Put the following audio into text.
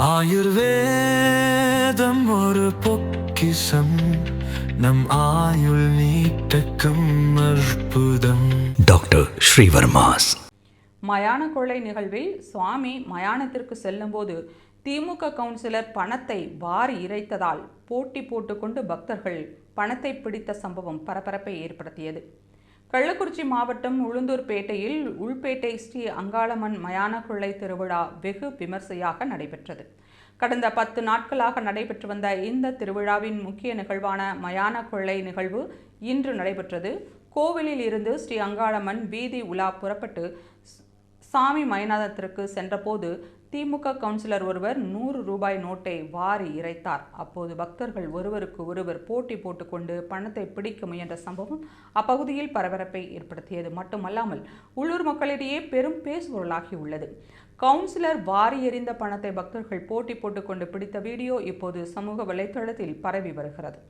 ஆயுர்வேதம் ஒரு பொக்கிஷம், நம் ஆயுள் நீட்டக்கும் அற்புதம். டாக்டர் ஸ்ரீவர்மாஸ். மயான கொள்ளை நிகழ்வில் சுவாமி மயானத்திற்கு செல்லும்போது திமுக கவுன்சிலர் பணத்தை வாரி இறைத்ததால் போட்டி போட்டுக்கொண்டு பக்தர்கள் பணத்தை பிடித்த சம்பவம் பரபரப்பை ஏற்படுத்தியது. கள்ளக்குறிச்சி மாவட்டம் உளுந்தூர்பேட்டையில் உள்பேட்டை ஸ்ரீ அங்காளம்மன் மயான கொள்ளை திருவிழா வெகு விமர்சையாக நடைபெற்றது. கடந்த 10 நாட்களாக நடைபெற்று வந்த இந்த திருவிழாவின் முக்கிய நிகழ்வான மயான கொள்ளை நிகழ்வு இன்று நடைபெற்றது. கோவிலில் இருந்து ஸ்ரீ அங்காளம்மன் வீதி உலா புறப்பட்டு சாமி மயானத்திற்கு சென்றபோது திமுக கவுன்சிலர் ஒருவர் 100 ரூபாய் நோட்டை வாரி இறைத்தார். அப்போது பக்தர்கள் ஒருவருக்கு ஒருவர் போட்டி போட்டுக்கொண்டு பணத்தை பிடிக்க முயன்ற சம்பவம் அப்பகுதியில் பரபரப்பை ஏற்படுத்தியது மட்டுமல்லாமல் உள்ளூர் மக்களிடையே பெரும் பேசுபொருளாகி உள்ளது. கவுன்சிலர் வாரி எறிந்த பணத்தை பக்தர்கள் போட்டி போட்டுக்கொண்டு பிடித்த வீடியோ இப்போது சமூக வலைதளத்தில் பரவி வருகிறது.